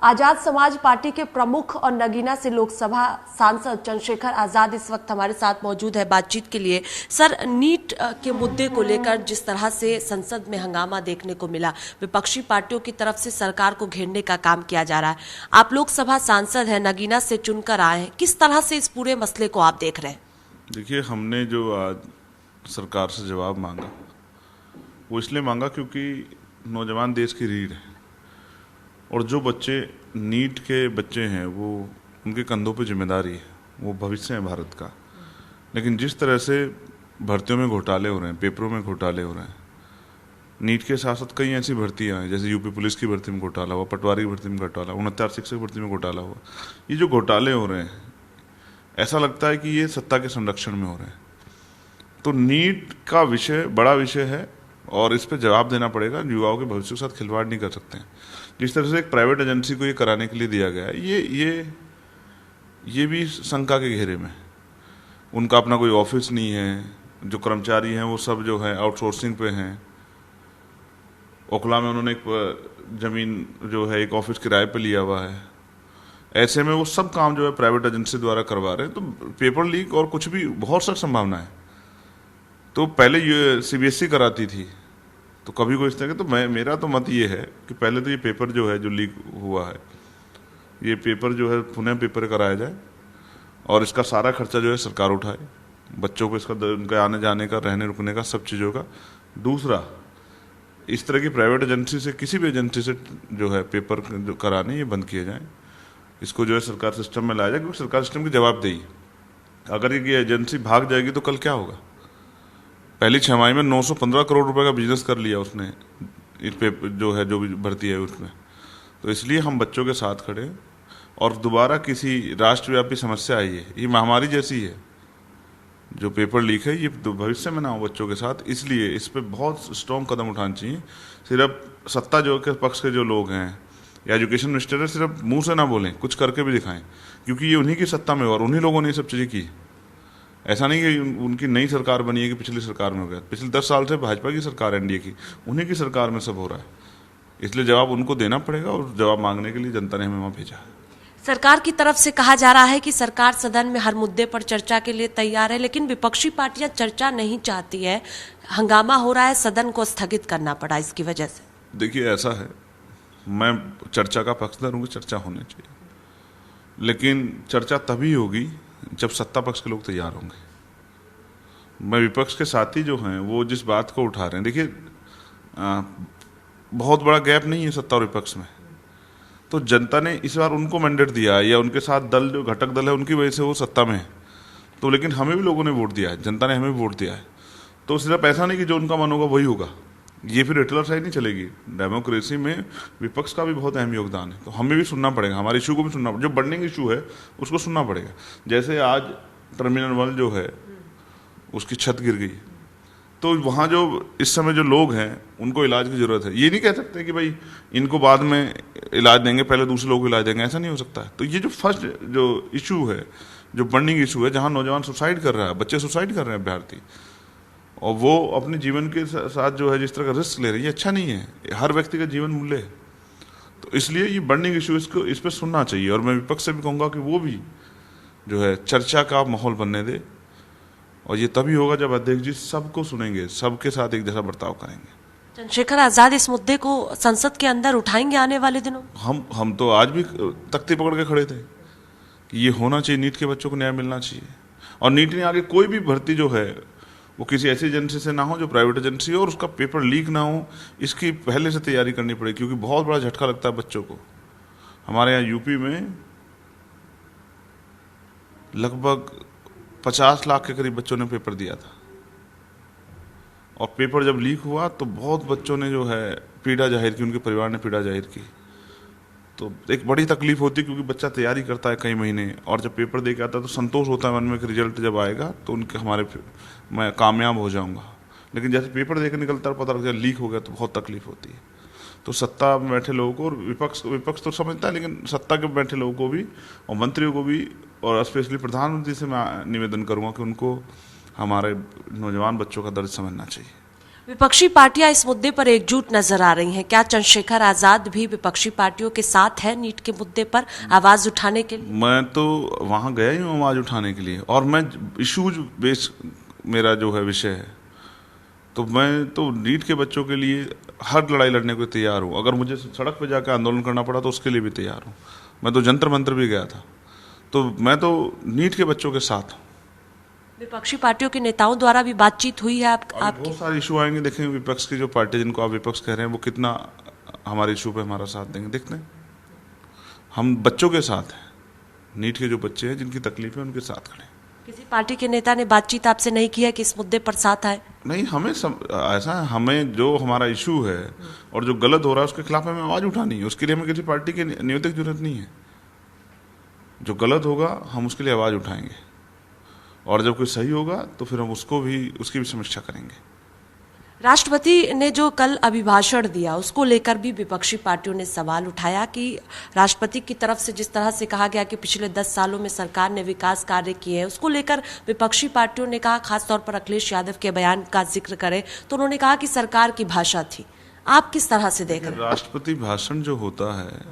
Azad Samaj party के प्रमुख और नगीना से लोकसभा सांसद चंद्रशेखर आजाद इस वक्त हमारे साथ मौजूद है बातचीत के लिए। सर, नीट के मुद्दे को लेकर जिस तरह से संसद में हंगामा देखने को मिला, विपक्षी पार्टियों की तरफ से सरकार को घेरने का काम किया जा रहा है। आप लोकसभा सांसद हैं, नगीना से चुनकर आए हैं, किस तरह से इस पूरे मसले को आप देख रहे हैं? देखिए, हमने जो आज सरकार से जवाब मांगा वो इसलिए मांगा क्योंकि नौजवान देश की रीढ़ है और जो बच्चे नीट के बच्चे हैं वो उनके कंधों पे जिम्मेदारी है, वो भविष्य है भारत का। लेकिन जिस तरह से भर्तियों में घोटाले हो रहे हैं, पेपरों में घोटाले हो रहे हैं, नीट के साथ साथ कई ऐसी भर्तियां हैं, जैसे यूपी पुलिस की भर्ती में घोटाला हुआ, पटवारी की भर्ती में घोटाला, 69 शिक्षक भर्ती में घोटाला हुआ। ये जो घोटाले हो रहे हैं, ऐसा लगता है कि ये सत्ता के संरक्षण में हो रहे हैं। तो नीट का विषय बड़ा विषय है और इस पर जवाब देना पड़ेगा। युवाओं के भविष्य के साथ खिलवाड़ नहीं कर सकते हैं। जिस तरह से एक प्राइवेट एजेंसी को ये कराने के लिए दिया गया है, ये भी शंका के घेरे में। उनका अपना कोई ऑफिस नहीं है, जो कर्मचारी हैं वो सब जो है आउटसोर्सिंग पे हैं। ओखला में उन्होंने एक जमीन जो है एक ऑफिस किराए पे लिया हुआ है। ऐसे में वो सब काम जो है प्राइवेट एजेंसी द्वारा करवा रहे हैं। तो पेपर लीक और कुछ भी बहुत सा संभावना है। तो पहले ये सीबीएसई कराती थी, तो कभी कोई इस तरह तो मेरा तो मत ये है कि पहले तो ये पेपर जो है जो लीक हुआ है, ये पेपर जो है पुनः पेपर कराया जाए और इसका सारा खर्चा जो है सरकार उठाए, बच्चों को इसका उनके आने जाने का, रहने रुकने का, सब चीज़ों का। दूसरा, इस तरह की प्राइवेट एजेंसी से, किसी भी एजेंसी से जो है पेपर जो कराने, ये बंद किए जाएँ। इसको जो है सरकार सिस्टम में लाया जाए, क्योंकि सरकार सिस्टम की जवाबदेही। अगर ये एजेंसी भाग जाएगी तो कल क्या होगा? पहली छमाही में 915 करोड़ रुपए का बिजनेस कर लिया उसने, इस पे जो है जो भी भर्ती है उसमें। तो इसलिए हम बच्चों के साथ खड़े हैं और दोबारा किसी राष्ट्रव्यापी समस्या आई है, ये महामारी जैसी है जो पेपर लीक है, ये भविष्य में ना हो बच्चों के साथ। इसलिए इस पर बहुत स्ट्रॉन्ग कदम उठाने चाहिए। सिर्फ सत्ता जो के पक्ष के जो लोग हैं या एजुकेशन मिनिस्टर है, सिर्फ मुंह से ना बोलें, कुछ करके भी दिखाएं, क्योंकि ये उन्हीं की सत्ता में और उन्हीं लोगों ने ये सब चीज़ें की। ऐसा नहीं कि उनकी नई सरकार बनी है कि पिछली सरकार में हो गया। पिछले 10 साल से भाजपा की सरकार, एनडीए की, उन्हीं की सरकार में सब हो रहा है। इसलिए जवाब उनको देना पड़ेगा और जवाब मांगने के लिए जनता ने हमें वहां भेजा है। सरकार की तरफ से कहा जा रहा है कि सरकार सदन में हर मुद्दे पर चर्चा के लिए तैयार है, लेकिन विपक्षी पार्टियां चर्चा नहीं चाहती है। हंगामा हो रहा है, सदन को स्थगित करना पड़ा इसकी वजह से। देखिए, ऐसा है, मैं चर्चा का पक्षधर हूँ, चर्चा होनी चाहिए, लेकिन चर्चा तभी होगी जब सत्ता पक्ष के लोग तैयार होंगे। मैं विपक्ष के साथी जो हैं वो जिस बात को उठा रहे हैं, देखिए बहुत बड़ा गैप नहीं है सत्ता और विपक्ष में। तो जनता ने इस बार उनको मैंडेट दिया है, या उनके साथ दल जो घटक दल है उनकी वजह से वो सत्ता में है। तो लेकिन हमें भी लोगों ने वोट दिया है, जनता ने हमें भी वोट दिया है। तो सिर्फ ऐसा नहीं कि जो उनका मन होगा वही होगा, ये फिर हिटलरशाही नहीं चलेगी। डेमोक्रेसी में विपक्ष का भी बहुत अहम योगदान है। तो हमें भी सुनना पड़ेगा, हमारे इशू को भी सुनना पड़ेगा, जो बर्निंग इशू है उसको सुनना पड़ेगा। जैसे आज टर्मिनल 1 जो है उसकी छत गिर गई, तो वहाँ जो इस समय जो लोग हैं उनको इलाज की ज़रूरत है। ये नहीं कह सकते कि भाई इनको बाद में इलाज देंगे, पहले दूसरे लोग को इलाज देंगे, ऐसा नहीं हो सकता है। तो ये जो फर्स्ट जो इशू है, जो बर्निंग इशू है, जहाँ नौजवान सुसाइड कर रहा है, बच्चे सुसाइड कर रहे हैं अभ्यर्थी, और वो अपने जीवन के साथ जो है जिस तरह का रिस्क ले रहे हैं, ये अच्छा नहीं है। हर व्यक्ति का जीवन मूल्य है। तो इसलिए ये बर्निंग इशू, इसको इस पर सुनना चाहिए। और मैं विपक्ष से भी कहूँगा कि वो भी जो है चर्चा का माहौल बनने दे, और ये तभी होगा जब अध्यक्ष जी सबको सुनेंगे, सबके साथ एक जैसा बर्ताव करेंगे। चंद्रशेखर आजाद इस मुद्दे को संसद के अंदर उठाएंगे आने वाले दिनों? हम तो आज भी तख्ती पकड़ के खड़े थे कि ये होना चाहिए, नीट के बच्चों को न्याय मिलना चाहिए। और नीट ने आगे कोई भी भर्ती जो है वो किसी ऐसी एजेंसी से ना हो जो प्राइवेट एजेंसी हो, और उसका पेपर लीक ना हो, इसकी पहले से तैयारी करनी पड़ेगी, क्योंकि बहुत बड़ा झटका लगता है बच्चों को। हमारे यहाँ यूपी में लगभग 50 लाख के करीब बच्चों ने पेपर दिया था, और पेपर जब लीक हुआ तो बहुत बच्चों ने जो है पीड़ा जाहिर की, उनके परिवार ने पीड़ा जाहिर की। तो एक बड़ी तकलीफ होती है, क्योंकि बच्चा तैयारी करता है कई महीने, और जब पेपर दे के आता है तो संतोष होता है मन में कि रिजल्ट जब आएगा तो उनके मैं कामयाब हो जाऊंगा। लेकिन जैसे पेपर देकर निकलता है पता लगता है लीक हो गया, तो बहुत तकलीफ होती है। तो सत्ता में बैठे लोगों को, और विपक्ष तो समझता है, लेकिन सत्ता के बैठे लोगों को भी और मंत्रियों को भी, और स्पेशली प्रधानमंत्री से मैं निवेदन करूँगा कि उनको हमारे नौजवान बच्चों का दर्द समझना चाहिए। विपक्षी पार्टियां इस मुद्दे पर एकजुट नजर आ रही हैं। क्या चंद्रशेखर आजाद भी विपक्षी पार्टियों के साथ है नीट के मुद्दे पर आवाज उठाने के लिए? मैं तो वहां गया ही हूँ आवाज उठाने के लिए, और मैं इशूज बेस मेरा जो है विषय है, तो मैं तो नीट के बच्चों के लिए हर लड़ाई लड़ने को तैयार हूँ। अगर मुझे सड़क पर जाकर आंदोलन करना पड़ा तो उसके लिए भी तैयार हूँ। मैं तो जंतर मंतर भी गया था, तो मैं तो नीट के बच्चों के साथ हूँ। विपक्षी पार्टियों के नेताओं द्वारा भी बातचीत हुई है आपकी? बहुत सारे इशू आएंगे, देखेंगे विपक्ष की जो पार्टी जिनको आप विपक्ष कह रहे हैं वो कितना हमारे इशू पे हमारा साथ देंगे। देखते हैं, हम बच्चों के साथ हैं, नीट के जो बच्चे हैं जिनकी तकलीफ है उनके साथ खड़े हैं। किसी पार्टी के नेता ने बातचीत आपसे नहीं की है कि इस मुद्दे पर साथ आए? नहीं, हमें ऐसा है, हमें जो हमारा इशू है और जो गलत हो रहा है उसके खिलाफ हमें आवाज उठानी है। उसके लिए हमें किसी पार्टी की नियुक्ति की जरूरत नहीं है। जो गलत होगा हम उसके लिए आवाज उठाएंगे, और जब कोई सही होगा तो फिर हम उसकी भी समीक्षा करेंगे। राष्ट्रपति ने जो कल अभिभाषण दिया उसको लेकर भी विपक्षी पार्टियों ने सवाल उठाया कि राष्ट्रपति की तरफ से जिस तरह से कहा गया कि पिछले 10 सालों में सरकार ने विकास कार्य किए हैं, उसको लेकर विपक्षी पार्टियों ने कहा, खासतौर पर अखिलेश यादव के बयान का जिक्र करें तो उन्होंने कहा कि सरकार की भाषा थी। आप किस तरह से देख रहे हैं? राष्ट्रपति भाषण जो होता है,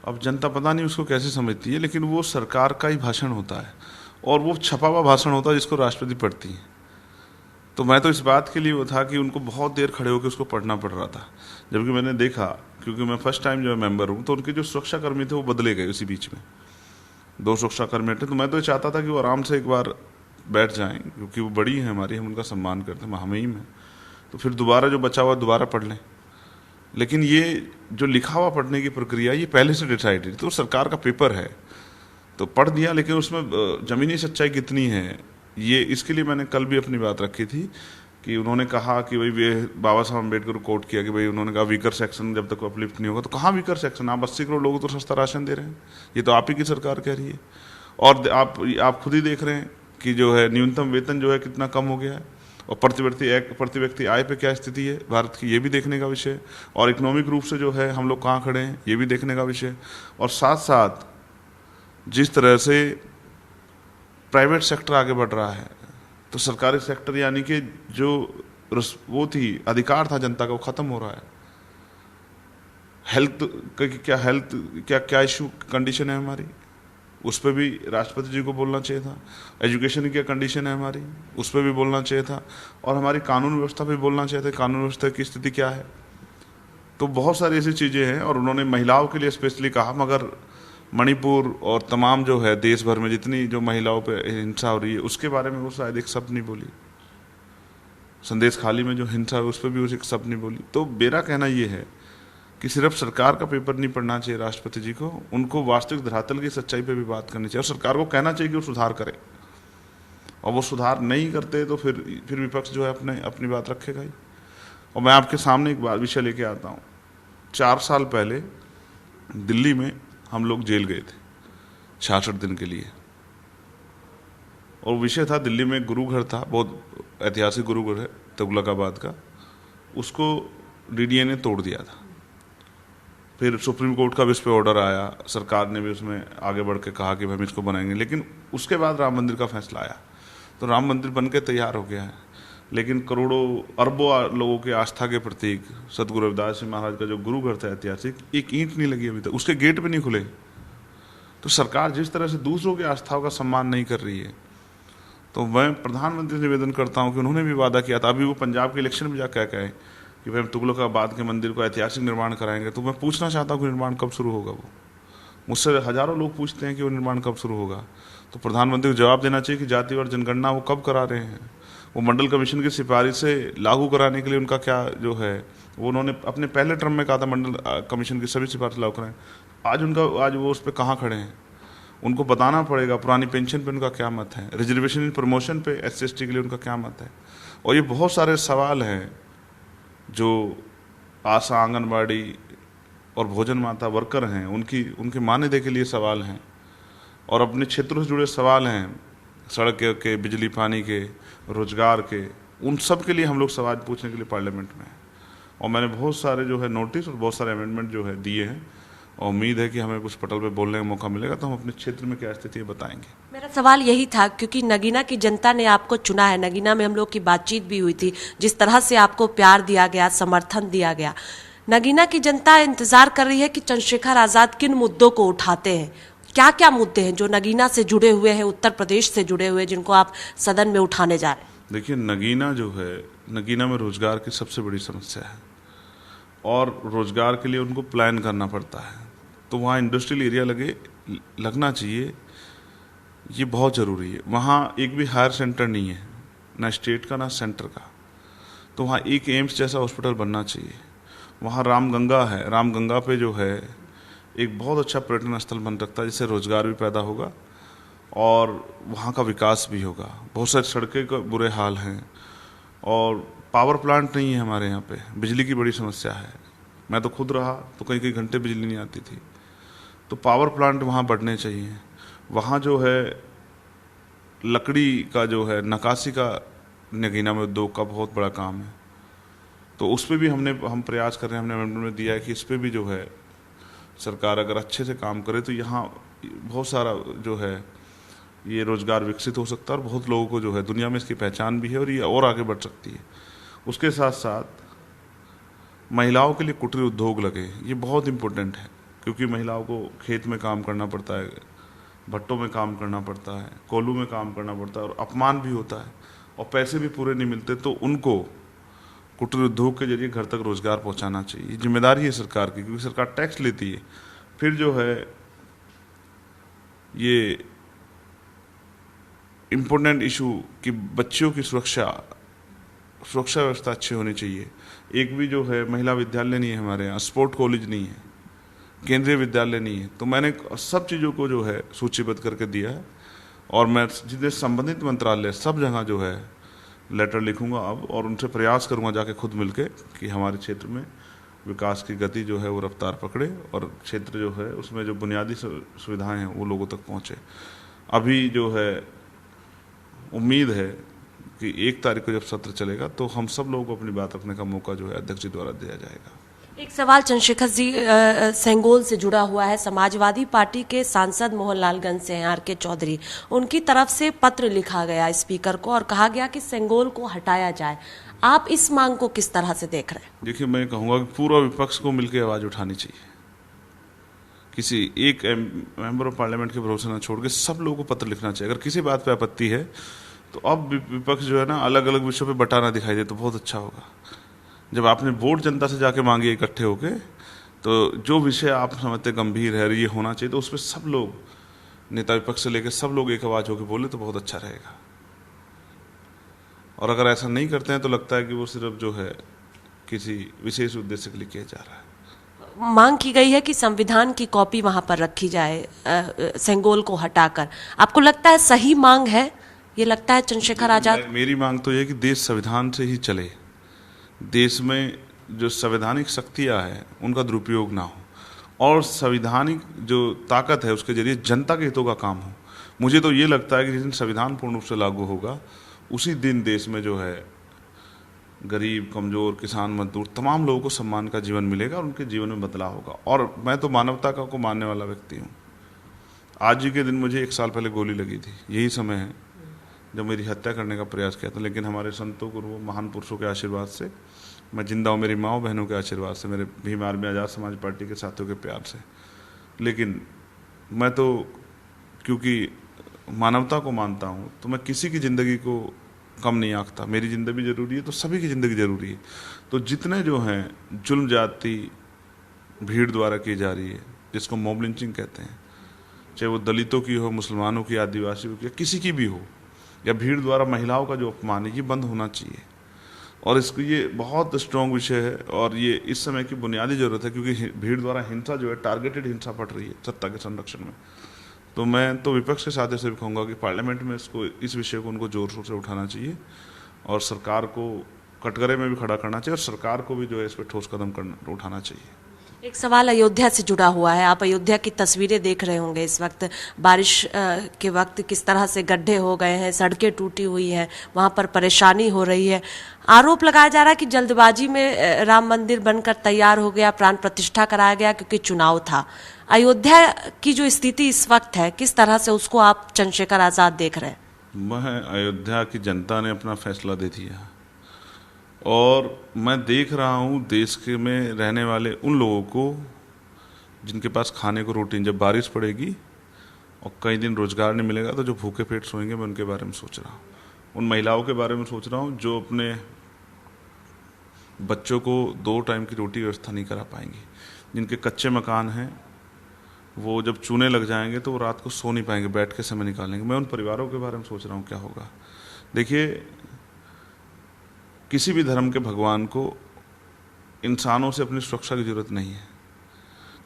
अब जनता पता नहीं उसको कैसे समझती है, लेकिन वो सरकार का ही भाषण होता है और वो छपा हुआ भाषण होता है जिसको राष्ट्रपति पढ़ती है। तो मैं तो इस बात के लिए वो था कि उनको बहुत देर खड़े होकर उसको पढ़ना पड़ रहा था, जबकि मैंने देखा, क्योंकि मैं फर्स्ट टाइम जो है मेंबर हूँ, तो उनके जो सुरक्षा कर्मी थे वो बदले गए उसी बीच में। 2 सुरक्षा कर्मी थे, तो मैं तो चाहता था कि वो आराम से एक बार बैठ जाएं, क्योंकि वो बड़ी है हमारी, हम उनका सम्मान करते हैं, हमें ही में, तो फिर दोबारा जो बचा हुआ दोबारा पढ़ लें। लेकिन ये जो लिखा हुआ पढ़ने की प्रक्रिया ये पहले से डिसाइडेड, तो सरकार का पेपर है तो पढ़ दिया, लेकिन उसमें जमीनी सच्चाई कितनी है ये, इसके लिए मैंने कल भी अपनी बात रखी थी कि उन्होंने कहा कि भाई बाबा साहब अम्बेडकर को कोट किया कि भाई उन्होंने कहा वीकर सेक्शन जब तक अपलिफ्ट नहीं होगा, तो कहाँ वीकर सेक्शन? आप 80 करोड़ लोगों को तो सस्ता राशन दे रहे हैं, ये तो आप ही की सरकार कह रही है। और आप खुद ही देख रहे हैं कि जो है न्यूनतम वेतन जो है कितना कम हो गया है, और प्रति व्यक्ति आय पे क्या स्थिति है भारत की, ये भी देखने का विषय, और इकोनॉमिक रूप से जो है हम लोग कहाँ खड़े हैं ये भी देखने का विषय, और साथ साथ जिस तरह से प्राइवेट सेक्टर आगे बढ़ रहा है, तो सरकारी सेक्टर यानी कि जो वो थी अधिकार था जनता का वो खत्म हो रहा है। हेल्थ क्या इशू कंडीशन है हमारी, उस पर भी राष्ट्रपति जी को बोलना चाहिए था। एजुकेशन की क्या कंडीशन है हमारी, उस पर भी बोलना चाहिए था, और हमारी कानून व्यवस्था पे बोलना चाहिए था, कानून व्यवस्था की स्थिति क्या है। तो बहुत सारी ऐसी चीज़ें हैं, और उन्होंने महिलाओं के लिए स्पेशली कहा, मगर मणिपुर और तमाम जो है देश भर में जितनी जो महिलाओं पे हिंसा हो रही है उसके बारे में वो शायद एक शब्द नहीं बोली। संदेश खाली में जो हिंसा है उस पर भी वो एक शब्द नहीं बोली। तो मेरा कहना ये है कि सिर्फ सरकार का पेपर नहीं पढ़ना चाहिए राष्ट्रपति जी को, उनको वास्तविक धरातल की सच्चाई पे भी बात करनी चाहिए, और सरकार को कहना चाहिए कि वो सुधार करे, और वो सुधार नहीं करते तो फिर विपक्ष जो है अपनी बात रखेगा ही। और मैं आपके सामने एक बात विषय लेके आता हूँ। 4 साल पहले दिल्ली में हम लोग जेल गए थे 66 दिन के लिए, और विषय था दिल्ली में गुरु घर था, बहुत ऐतिहासिक गुरु घर है तुगलकाबाद का, उसको डीडीए ने तोड़ दिया था। फिर सुप्रीम कोर्ट का भी उस पर ऑर्डर आया, सरकार ने भी उसमें आगे बढ़ के कहा कि हम इसको बनाएंगे, लेकिन उसके बाद राम मंदिर का फैसला आया, तो राम मंदिर बन के तैयार हो गया है। लेकिन करोड़ों अरबों लोगों के आस्था के प्रतीक सतगुरु रविदास जी महाराज का जो गुरु घर था ऐतिहासिक, एक ईंट नहीं लगी अभी तक, उसके गेट भी नहीं खुले। तो सरकार जिस तरह से दूसरों की आस्थाओं का सम्मान नहीं कर रही है, तो मैं प्रधानमंत्री से निवेदन करता हूं कि उन्होंने भी वादा किया था, अभी वो पंजाब के इलेक्शन में जाकर कहे कि भाई हम तुगलकाबाद के मंदिर को ऐतिहासिक निर्माण कराएंगे। तो मैं पूछना चाहता हूँ कि निर्माण कब शुरू होगा? वो मुझसे हजारों लोग पूछते हैं कि वो निर्माण कब शुरू होगा। तो प्रधानमंत्री को जवाब देना चाहिए कि जाति और जनगणना वो कब करा रहे हैं, वो मंडल कमीशन की सिफारिश से लागू कराने के लिए उनका क्या जो है, वो उन्होंने अपने पहले टर्म में कहा था मंडल कमीशन की सभी सिफारिश लागू कराएं। आज वो उस पर कहाँ खड़े हैं? उनको बताना पड़ेगा पुरानी पेंशन पे उनका क्या मत है, रिजर्वेशन इन प्रमोशन पे SC/ST के लिए उनका क्या मत है। और ये बहुत सारे सवाल हैं जो आशा, आंगनबाड़ी और भोजन माता वर्कर हैं उनके मानदेय के लिए सवाल हैं, और अपने क्षेत्रों से जुड़े सवाल हैं, सड़क के, बिजली पानी के, रोजगार के, उन सब के लिए हम लोग सवाल पूछने के लिए पार्लियामेंट में हैं। और मैंने बहुत सारे जो है नोटिस और बहुत सारे अमेंडमेंट जो है दिए हैं, और उम्मीद है कि हमें कुछ पटल पे बोलने का मौका मिलेगा तो हम अपने क्षेत्र में क्या स्थिति है बताएंगे। मेरा सवाल यही था, क्योंकि नगीना की जनता ने आपको चुना है, नगीना में हम लोग की बातचीत भी हुई थी, जिस तरह से आपको प्यार दिया गया, समर्थन दिया गया, नगीना की जनता इंतजार कर रही है कि चंद्रशेखर आजाद किन मुद्दों को उठाते हैं। क्या क्या मुद्दे हैं जो नगीना से जुड़े हुए हैं, उत्तर प्रदेश से जुड़े हुए, जिनको आप सदन में उठाने जा रहे हैं? देखिए, नगीना जो है, नगीना में रोजगार की सबसे बड़ी समस्या है और रोजगार के लिए उनको प्लान करना पड़ता है, तो वहाँ इंडस्ट्रियल एरिया लगना चाहिए, ये बहुत ज़रूरी है। वहाँ एक भी हायर सेंटर नहीं है, ना स्टेट का ना सेंटर का, तो वहाँ एक एम्स जैसा हॉस्पिटल बनना चाहिए। वहाँ रामगंगा है, रामगंगा पे जो है एक बहुत अच्छा पर्यटन स्थल बन सकता है, जिससे रोजगार भी पैदा होगा और वहाँ का विकास भी होगा। बहुत सारी सड़कें का बुरे हाल हैं और पावर प्लांट नहीं है हमारे यहाँ पे, बिजली की बड़ी समस्या है। मैं तो खुद रहा तो कई कई घंटे बिजली नहीं आती थी, तो पावर प्लांट वहाँ बढ़ने चाहिए। वहाँ जो है लकड़ी का जो है नक्काशी का नगीना में उद्योग का बहुत बड़ा काम है, तो उस पर भी हम प्रयास कर रहे हैं, हमने अमेंडमेंट में दिया है कि इस पर भी जो है सरकार अगर अच्छे से काम करे तो यहाँ बहुत सारा जो है ये रोजगार विकसित हो सकता है और बहुत लोगों को जो है दुनिया में इसकी पहचान भी है और ये और आगे बढ़ सकती है। उसके साथ साथ महिलाओं के लिए कुटीर उद्योग लगे, ये बहुत इम्पोर्टेंट है, क्योंकि महिलाओं को खेत में काम करना पड़ता है, भट्टों में काम करना पड़ता है, कोल्हू में काम करना पड़ता है और अपमान भी होता है और पैसे भी पूरे नहीं मिलते, तो उनको कुटीर उद्योग के जरिए घर तक रोजगार पहुंचाना चाहिए। ये जिम्मेदारी है सरकार की, क्योंकि सरकार टैक्स लेती है। फिर जो है ये इम्पोर्टेंट इशू कि बच्चियों की सुरक्षा व्यवस्था अच्छी होनी चाहिए। एक भी जो है महिला विद्यालय नहीं है हमारे यहाँ, स्पोर्ट कॉलेज नहीं है, केंद्रीय विद्यालय नहीं है, तो मैंने सब चीज़ों को जो है सूचीबद्ध करके दिया है और मैं जितने संबंधित मंत्रालय सब जगह जो है लेटर लिखूंगा अब और उनसे प्रयास करूंगा जाके खुद मिलके कि हमारे क्षेत्र में विकास की गति जो है वो रफ्तार पकड़े और क्षेत्र जो है उसमें जो बुनियादी सुविधाएं हैं वो लोगों तक पहुंचे। अभी जो है उम्मीद है कि 1 तारीख को जब सत्र चलेगा तो हम सब लोगों को अपनी बात रखने का मौका जो है अध्यक्ष जी द्वारा दिया जाएगा। एक सवाल चंद्रशेखर जी सेंगोल से जुड़ा हुआ है। समाजवादी पार्टी के सांसद मोहनलालगंज से हैं आर.के. चौधरी, उनकी तरफ से पत्र लिखा गया स्पीकर को और कहा गया कि सेंगोल को हटाया जाए। आप इस मांग को किस तरह से देख रहे हैं? देखिए, मैं कहूँगा कि पूरा विपक्ष को मिलकर आवाज उठानी चाहिए, किसी एक मेंबर ऑफ पार्लियामेंट के भरोसे न छोड़ के सब लोगों को पत्र लिखना चाहिए। अगर किसी बात पे आपत्ति है तो अब विपक्ष जो है ना अलग अलग विषयों पे बटाना दिखाई दे तो बहुत अच्छा होगा। जब आपने वोट जनता से जाके मांगे इकट्ठे होके, तो जो विषय आप समझते गंभीर है, ये होना चाहिए, तो उस पर सब लोग, नेता विपक्ष से लेकर सब लोग एक आवाज होकर बोले तो बहुत अच्छा रहेगा। और अगर ऐसा नहीं करते हैं तो लगता है कि वो सिर्फ जो है किसी विशेष उद्देश्य के लिए किया जा रहा है। मांग की गई है कि संविधान की कॉपी वहां पर रखी जाए सेंगोल को हटाकर। आपको लगता है सही मांग है? ये लगता है चंद्रशेखर आजाद? मेरी मांग तो यह है कि देश संविधान से ही चले, देश में जो संवैधानिक शक्तियां हैं उनका दुरुपयोग ना हो और संवैधानिक जो ताकत है उसके जरिए जनता के हितों का काम हो। मुझे तो ये लगता है कि जिस दिन संविधान पूर्ण रूप से लागू होगा उसी दिन देश में जो है गरीब, कमजोर, किसान, मजदूर तमाम लोगों को सम्मान का जीवन मिलेगा और उनके जीवन में बदलाव होगा। और मैं तो मानवता को मानने वाला व्यक्ति हूँ। आज ही के दिन मुझे 1 साल पहले गोली लगी थी, यही समय है जब मेरी हत्या करने का प्रयास किया था, लेकिन हमारे संतों, गुरुओं, महान पुरुषों के आशीर्वाद से मैं जिंदा हूँ, मेरी माँ बहनों के आशीर्वाद से, मेरे भीम आर्मी आज़ाद समाज पार्टी के साथियों के प्यार से। लेकिन मैं तो क्योंकि मानवता को मानता हूँ तो मैं किसी की ज़िंदगी को कम नहीं आंकता। मेरी ज़िंदगी जरूरी है तो सभी की ज़िंदगी जरूरी है। तो जितने जो हैं जुल्म जाति भीड़ द्वारा की जा रही है, जिसको मॉब लिंचिंग कहते हैं, चाहे वो दलितों की हो, मुसलमानों की, आदिवासियों की, या किसी की भी हो, या भीड़ द्वारा महिलाओं का जो अपमान है, ये बंद होना चाहिए। और इसको ये बहुत स्ट्रॉन्ग विषय है और ये इस समय की बुनियादी जरूरत है, क्योंकि भीड़ द्वारा हिंसा जो है टारगेटेड हिंसा पड़ रही है सत्ता के संरक्षण में। तो मैं तो विपक्ष के साथ ऐसे भी कहूँगा कि पार्लियामेंट में इस विषय को उनको जोर शोर से उठाना चाहिए और सरकार को कटघरे में भी खड़ा करना चाहिए और सरकार को भी जो है इस पर ठोस कदम उठाना चाहिए। एक सवाल अयोध्या से जुड़ा हुआ है। आप अयोध्या की तस्वीरें देख रहे होंगे इस वक्त। बारिश के वक्त किस तरह से गड्ढे हो गए हैं, सड़कें टूटी हुई हैं, वहां पर परेशानी हो रही है। आरोप लगाया जा रहा है कि जल्दबाजी में राम मंदिर बनकर तैयार हो गया, प्राण प्रतिष्ठा कराया गया क्योंकि चुनाव था। अयोध्या की जो स्थिति इस वक्त है, किस तरह से उसको आप चंद्रशेखर आजाद देख रहे हैं? वह अयोध्या की जनता ने अपना फैसला दे दिया और मैं देख रहा हूँ देश के में रहने वाले उन लोगों को जिनके पास खाने को रोटी, जब बारिश पड़ेगी और कई दिन रोजगार नहीं मिलेगा तो जो भूखे पेट सोएंगे, मैं उनके बारे में सोच रहा हूँ। उन महिलाओं के बारे में सोच रहा हूँ जो अपने बच्चों को 2 टाइम की रोटी व्यवस्था नहीं करा पाएंगी, जिनके कच्चे मकान हैं, वो जब चूने लग जाएंगे तो वो रात को सो नहीं पाएंगे, बैठ के समय निकालेंगे। मैं उन परिवारों के बारे में सोच रहा हूँ क्या होगा। देखिए, किसी भी धर्म के भगवान को इंसानों से अपनी सुरक्षा की जरूरत नहीं है,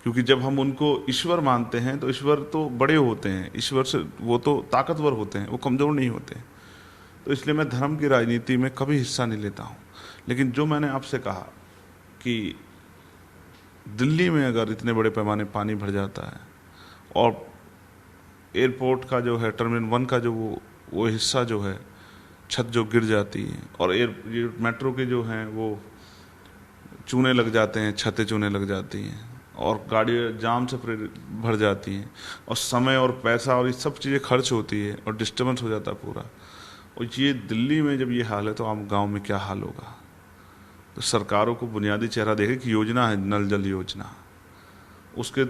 क्योंकि जब हम उनको ईश्वर मानते हैं तो ईश्वर तो बड़े होते हैं, ईश्वर से वो तो ताकतवर होते हैं, वो कमज़ोर नहीं होते। तो इसलिए मैं धर्म की राजनीति में कभी हिस्सा नहीं लेता हूँ। लेकिन जो मैंने आपसे कहा कि दिल्ली में अगर इतने बड़े पैमाने पानी भर जाता है और एयरपोर्ट का जो है, टर्मिनल 1 का जो वो हिस्सा जो है, छत जो गिर जाती है, और ये मेट्रो के जो हैं वो चूने लग जाते हैं, छतें चूने लग जाती हैं और गाड़ियाँ जाम से भर जाती हैं और समय और पैसा और ये सब चीज़ें खर्च होती है और डिस्टर्बेंस हो जाता है पूरा। और ये दिल्ली में जब ये हाल है तो आम गांव में क्या हाल होगा। तो सरकारों को बुनियादी चेहरा देखे कि योजना है नल जल योजना, उसके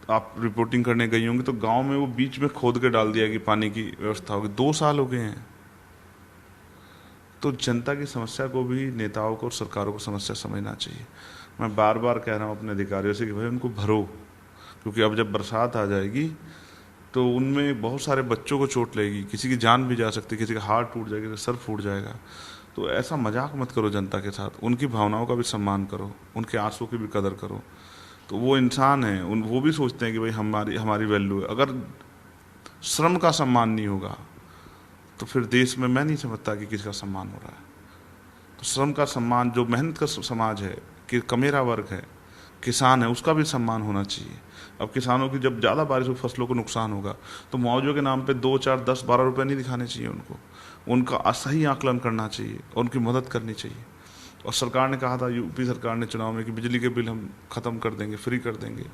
आप रिपोर्टिंग करने गई होंगी तो गांव में वो बीच में खोद के डाल दिया कि पानी की व्यवस्था होगी। 2 साल हो गए हैं। तो जनता की समस्या को भी नेताओं को और सरकारों को समस्या समझना चाहिए। मैं बार बार कह रहा हूँ अपने अधिकारियों से कि भाई उनको भरो, क्योंकि अब जब बरसात आ जाएगी तो उनमें बहुत सारे बच्चों को चोट लगेगी, किसी की जान भी जा सकती है, किसी का हाथ टूट जाएगा, सर फूट जाएगा। तो ऐसा मजाक मत करो जनता के साथ, उनकी भावनाओं का भी सम्मान करो, उनके आंसू की भी कदर करो। तो वो इंसान है, वो भी सोचते हैं कि भाई हमारी वैल्यू है। अगर श्रम का सम्मान नहीं होगा तो फिर देश में मैं नहीं समझता कि किसका सम्मान हो रहा है। तो श्रम का सम्मान, जो मेहनत का समाज है, कि कमेरा वर्ग है, किसान है, उसका भी सम्मान होना चाहिए। अब किसानों की जब ज़्यादा बारिश हो, फसलों को नुकसान होगा तो मुआवजे के नाम पे 2, 4, 10, 12 रुपये नहीं दिखाने चाहिए उनको, उनका सही आकलन करना चाहिए और उनकी मदद करनी चाहिए। और सरकार ने कहा था, यूपी सरकार ने चुनाव में, कि बिजली के बिल हम ख़त्म कर देंगे, फ्री कर देंगे,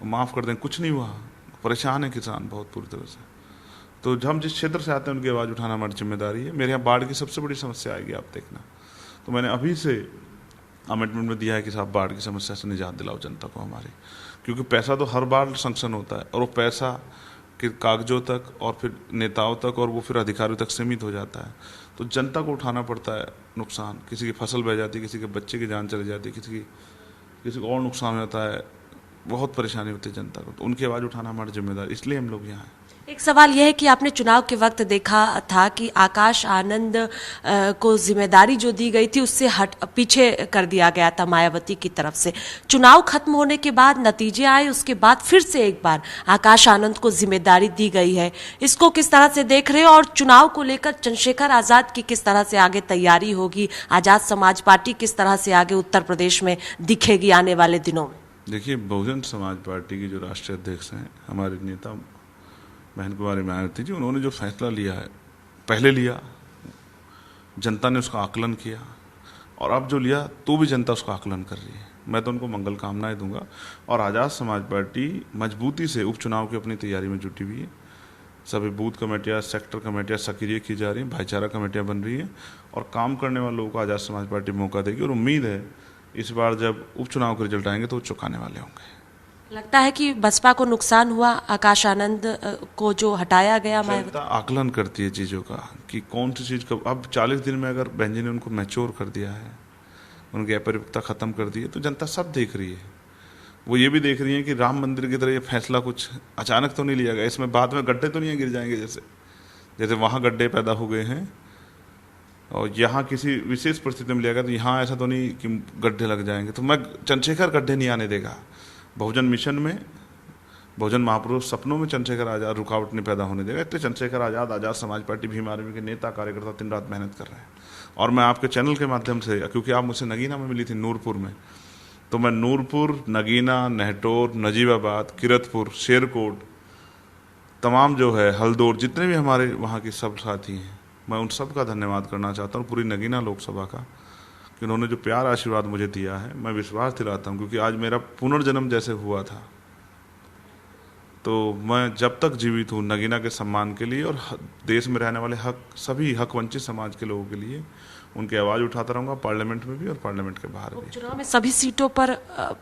माफ़ कर देंगे। कुछ नहीं हुआ, परेशान है किसान बहुत पूरी तरह से। तो हम जिस क्षेत्र से आते हैं उनकी आवाज़ उठाना हमारी जिम्मेदारी है। मेरे यहाँ बाढ़ की सबसे बड़ी समस्या आएगी, आप देखना। तो मैंने अभी से अमेंडमेंट में दिया है कि साहब बाढ़ की समस्या से निजात दिलाओ जनता को हमारी, क्योंकि पैसा तो हर बार सैंक्शन होता है और वो पैसा के कागजों तक और फिर नेताओं तक और वो फिर अधिकारियों तक सीमित हो जाता है। तो जनता को उठाना पड़ता है नुकसान, किसी की फसल बह जाती है, किसी के बच्चे की जान चली जाती है, किसी को और नुकसान हो जाता है, बहुत परेशानी होती है जनता को। तो उनकी आवाज़ उठाना हमारी जिम्मेदारी, इसलिए हम लोग यहाँ हैं। एक सवाल यह है कि आपने चुनाव के वक्त देखा था कि आकाश आनंद को जिम्मेदारी जो दी गई थी उससे पीछे कर दिया गया था मायावती की तरफ से। चुनाव खत्म होने के बाद नतीजे आए, उसके बाद फिर से एक बार आकाश आनंद को जिम्मेदारी दी गई है। इसको किस तरह से देख रहे हो और चुनाव को लेकर चंद्रशेखर आजाद की किस तरह से आगे तैयारी होगी? आजाद समाज पार्टी किस तरह से आगे उत्तर प्रदेश में दिखेगी आने वाले दिनों में? देखिए, बहुजन समाज पार्टी की जो राष्ट्रीय अध्यक्ष हैं हमारे नेता बहन कुमारी मायावती जी, उन्होंने जो फैसला लिया है, पहले लिया, जनता ने उसका आकलन किया और अब जो लिया तो भी जनता उसका आकलन कर रही है। मैं तो उनको मंगल कामनाएं दूंगा। और आज़ाद समाज पार्टी मजबूती से उपचुनाव की अपनी तैयारी में जुटी हुई है। सभी बूथ कमेटियाँ, सेक्टर कमेटियाँ सक्रिय की जा रही हैं, भाईचारा कमेटियाँ बन रही हैं और काम करने वाले लोगों को आज़ाद समाज पार्टी मौका देगी। और उम्मीद है इस बार जब उपचुनाव के रिजल्ट आएंगे तो वो चौंकाने वाले होंगे। लगता है कि बसपा को नुकसान हुआ आकाश आनंद को जो हटाया गया? जनता आकलन करती है चीज़ों का कि कौन सी चीज़ कब। अब 40 दिन में अगर बहन जी ने उनको मैच्योर कर दिया है, उनकी अपरिपक्वता ख़त्म कर दी है, तो जनता सब देख रही है। वो ये भी देख रही है कि राम मंदिर की तरह ये फैसला कुछ अचानक तो नहीं लिया गया, इसमें बाद में गड्ढे तो नहीं गिर जाएंगे, जैसे वहाँ गड्ढे पैदा हो गए हैं और यहाँ किसी विशेष परिस्थिति में लिया गया, तो यहाँ ऐसा तो नहीं कि गड्ढे लग जाएंगे। तो मैं चंद्रशेखर गड्ढे नहीं आने देगा। बहुजन मिशन में, बहुजन महापुरुष सपनों में चंद्रशेखर आजाद रुकावट नहीं पैदा होने देगा। इसलिए चंद्रशेखर आजाद, आज़ाद समाज पार्टी, भीम आर्मी के नेता कार्यकर्ता दिन रात मेहनत कर रहे हैं। और मैं आपके चैनल के माध्यम से, क्योंकि आप मुझसे नगीना में मिली थी नूरपुर में, तो मैं नूरपुर, नगीना, नहटौर, नजीबाबाद, किरतपुर, शेरकोट, तमाम जो है हल्दौर, जितने भी हमारे वहाँ के सब साथी हैं, मैं उन सब का धन्यवाद करना चाहता हूँ, पूरी नगीना लोकसभा का, कि उन्होंने जो प्यार आशीर्वाद मुझे दिया है। मैं विश्वास दिलाता हूँ, क्योंकि आज मेरा पुनर्जन्म जैसे हुआ था। तो मैं जब तक जीवित हूँ नगीना के सम्मान के लिए और देश में रहने वाले सभी हक वंचित समाज के लोगों के लिए उनकी आवाज़ उठाता रहूँगा, पार्लियामेंट में भी और पार्लियामेंट के बाहर भी। चुनाव में सभी सीटों पर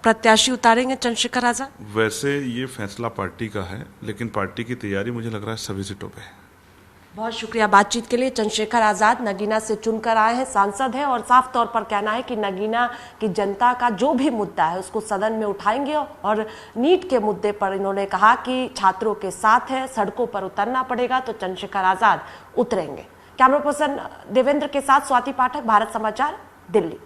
प्रत्याशी उतारेंगे चंद्रशेखर आजाद? वैसे ये फैसला पार्टी का है, लेकिन पार्टी की तैयारी मुझे लग रहा है सभी सीटों पे है। बहुत शुक्रिया बातचीत के लिए। चंद्रशेखर आजाद नगीना से चुनकर आए हैं, सांसद हैं और साफ तौर पर कहना है कि नगीना की जनता का जो भी मुद्दा है उसको सदन में उठाएंगे। और नीट के मुद्दे पर इन्होंने कहा कि छात्रों के साथ है, सड़कों पर उतरना पड़ेगा तो चंद्रशेखर आजाद उतरेंगे। कैमरा पर्सन देवेंद्र के साथ स्वाति पाठक, भारत समाचार, दिल्ली।